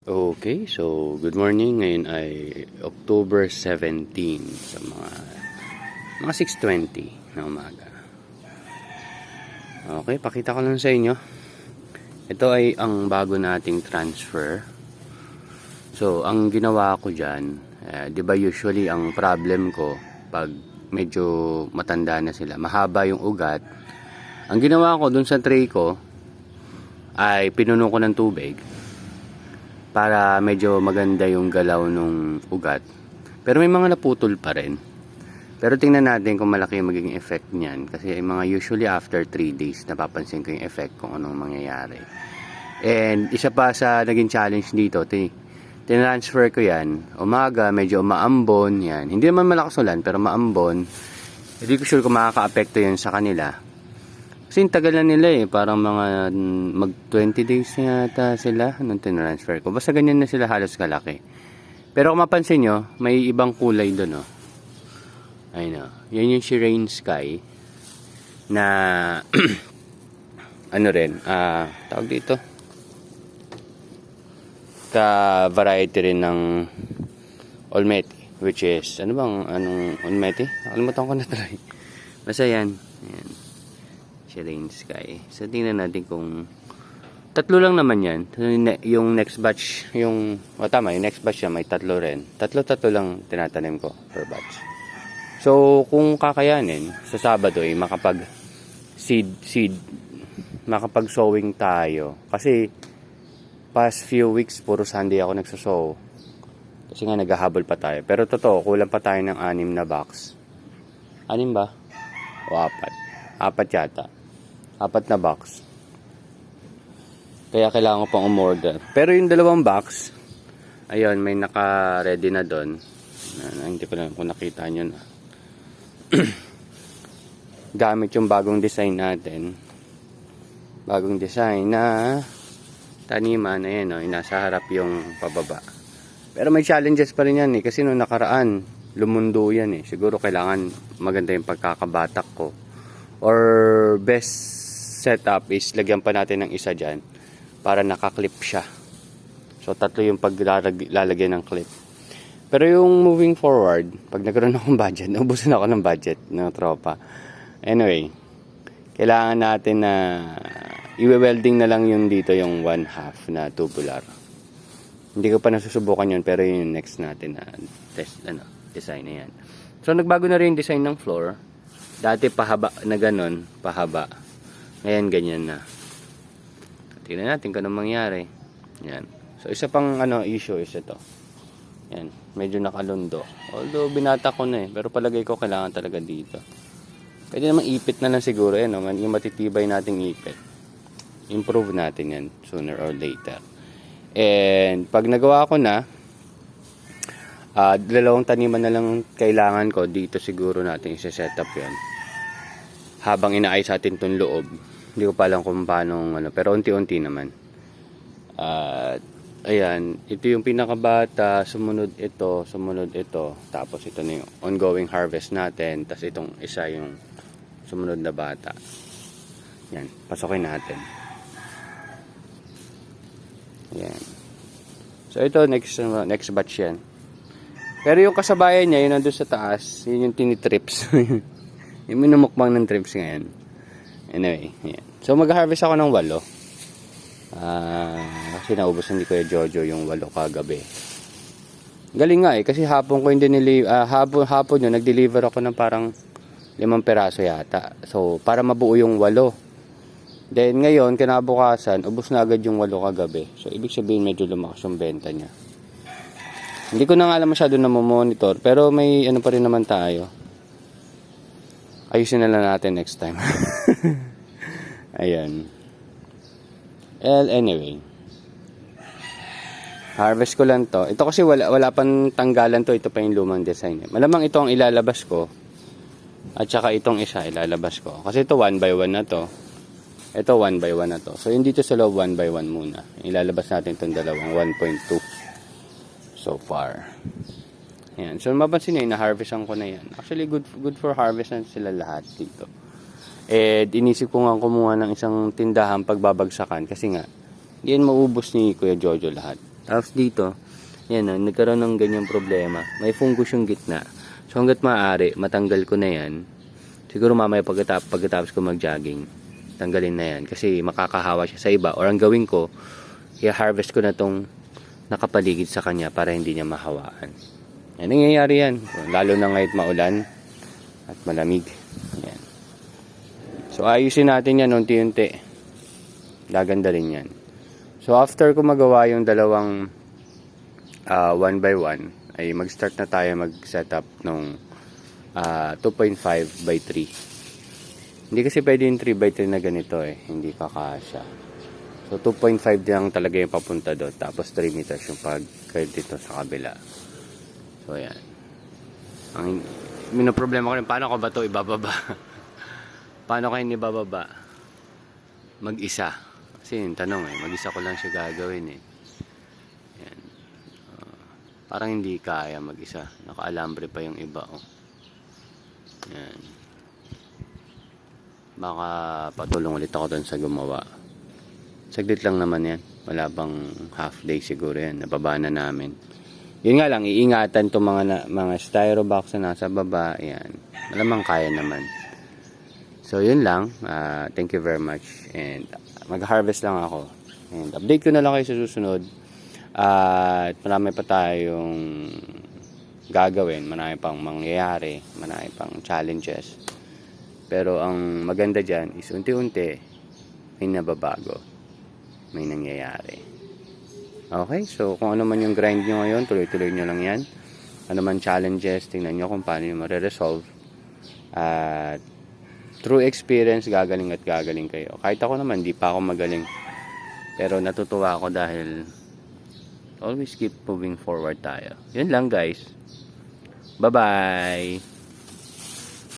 Okay, so good morning. Ngayon ay October 17 sa mga 6:20 na umaga. Okay, pakita ko lang sa inyo. Ito ay ang bago nating transfer. So, ang ginawa ko diyan, 'di ba usually ang problem ko pag medyo matanda na sila, mahaba yung ugat. Ang ginawa ko dun sa tray ko ay pinuno ko ng tubig para medyo maganda yung galaw ng ugat. Pero may mga naputol pa rin. Pero tingnan natin kung malaki yung magiging effect niyan. Kasi yung mga usually after 3 days, napapansin ko yung effect kung anong mangyayari. And isa pa sa naging challenge dito, tinransfer ko yan. Umaga, medyo maambon yan. Hindi naman malakas ulan, pero maambon. Hindi ko sure kung makaka-apekto yun sa kanila. Kasi tagal na nila parang mga mag 20 days na yata sila nung tinransfer ko. Basta ganyan na sila halos kalaki. Pero kung mapansin nyo, may ibang kulay doon Ayun yan yung Shireen Sky na ano rin, tawag dito, ka-variety rin ng Olmeti, which is, anong Olmeti? Nakalimutan ko na try. Basta yan. Shireen Sky. So, tingnan natin kung tatlo lang naman yan. Yung next batch, yung next batch yan, may tatlo rin. Tatlo lang tinatanim ko per batch. So, kung kakayanin, sa Sabado makapag sowing tayo. Kasi, past few weeks, puro Sunday ako nagsasow. Kasi nga, naghahabol pa tayo. Pero totoo, kulang pa tayo ng 6 na box. 6 ba? O 4? 4 yata. 4 na box. Kaya kailangan ko pang umorder. Pero yung 2 box, ayun, may naka-ready na doon. Hindi ko lang kung nakita nyo na. Gamit yung bagong design natin. Bagong design na taniman. Ayan, nasa harap yung pababa. Pero may challenges pa rin yan kasi nung nakaraan, lumundo yan Siguro kailangan maganda yung pagkakabatak ko. Or best setup is lagyan pa natin ng isa dyan para nakaklip siya. So 3 yung paglalagyan ng clip. Pero yung moving forward, pag nagkaroon akong budget, naubusan ako ng budget ng tropa. Anyway, kailangan natin na i-welding na lang yung dito yung 1/2 na tubular. Hindi ko pa nasusubukan yun, pero yun yung next natin na design na yan. So nagbago na rin yung design ng floor. Dati pahaba na ganun, pahaba. Ngayon ganyan na. Tingnan natin kung anong mangyari. Yan. So isa pang issue is ito. Yan, medyo nakalundo. Although binata ko na pero palagay ko kailangan talaga dito. Pwede naman ipit na lang siguro yung matitibay nating ipit. Improve natin yan sooner or later. And pag nagawa ko na, 2 taniman na lang kailangan ko. Dito siguro natin i-set up yan. Habang inaayos natin itong loob. Hindi ko pa alam kung paano, pero unti-unti naman. Ayan, ito yung pinakabata, sumunod ito, tapos ito na yung ongoing harvest natin, tapos itong isa yung sumunod na bata. Yan, pasokin natin. Yan. So ito, next batch yan. Pero yung kasabayan niya, yun nandun sa taas, yun yung tinitrips. Yung minumukbang ng trips ngayon. Anyway, yan. So mag-harvest ako ng 8. Kasi naubos ni Kuya Jojo yung 8 kagabi. Galing nga kasi hapon ko hindi hapon yun nag-deliver ako ng parang 5 peraso yata. So para mabuo yung 8. Then ngayon kinabukasan ubos na agad yung 8 kagabi. So ibig sabihin medyo lumakas yung benta niya. Hindi ko na nga alam masyado na monitor, pero may pa rin naman tayo. Ayusin na lang natin next time. Ayan. Well, anyway. Harvest ko lang to. Ito kasi wala pang tanggalan to. Ito pa yung lumang design. Malamang ito ang ilalabas ko. At saka itong isa ilalabas ko. Kasi ito 1 by 1 na to. Ito 1 by 1 na to. So yung dito sa loob 1 by 1 muna. Ilalabas natin itong dalawang 1.2 so far. Ayan. So mapansin nyo, na-harvestan ko na yan. Actually, good for harvest na sila lahat dito. Inisip ko nga kumuha ng isang tindahan pagbabagsakan kasi nga, hindi yan maubos ni Kuya Jojo lahat. Tapos dito, yan o, nagkaroon ng ganyang problema. May fungus yung gitna. So hanggat maaari, matanggal ko na yan. Siguro mamaya pagkatapos ko mag-jogging, tanggalin na yan. Kasi makakahawa siya sa iba. Or ang gawin ko, i-harvest ko na tong nakapaligid sa kanya para hindi niya mahawaan. Yan, nangyayari yan. Lalo na ngayon maulan at malamig. Yan. So ayusin natin yan unti-unti. Gaganda rin yan. So after ko magawa yung dalawang 1x1, ay mag-start na tayo mag-setup nung 2.5 by 3. Hindi kasi pwede yung 3x3 na ganito eh. Hindi kakasya. So 2.5 lang talaga yung papunta doon. Tapos 3 meters yung pag-curve dito sa kabila. So yan. Ang problema ko rin, paano ko ba ito ibababa? Paano ko hindi bababa? Mag-isa. Kasi yung tanong eh, mag-isa ko lang siya gagawin eh. Yan. Parang hindi kaya mag-isa. Naka-alambre pa yung iba oh. Yan. Baka patulong ulit ako doon sa gumawa. Saglit lang naman yan. Wala bang half day siguro yan. Nababa na namin. Yun nga lang, iingatan itong mga styro box na nasa baba. Yan. Malamang kaya naman. So yun lang. Thank you very much. And mag-harvest lang ako. And update ko na lang kayo sa susunod. At marami pa tayong gagawin. Marami pang mangyayari. Marami pang challenges. Pero ang maganda dyan is unti-unti may nababago. May nangyayari. Okay, so kung ano man yung grind nyo ngayon, tuloy-tuloy nyo lang yan. Ano man challenges, tingnan nyo kung paano nyo mariresolve. At through experience, gagaling at gagaling kayo. Kahit ako naman, di pa ako magaling. Pero natutuwa ako dahil always keep moving forward tayo. Yun lang guys. Bye-bye!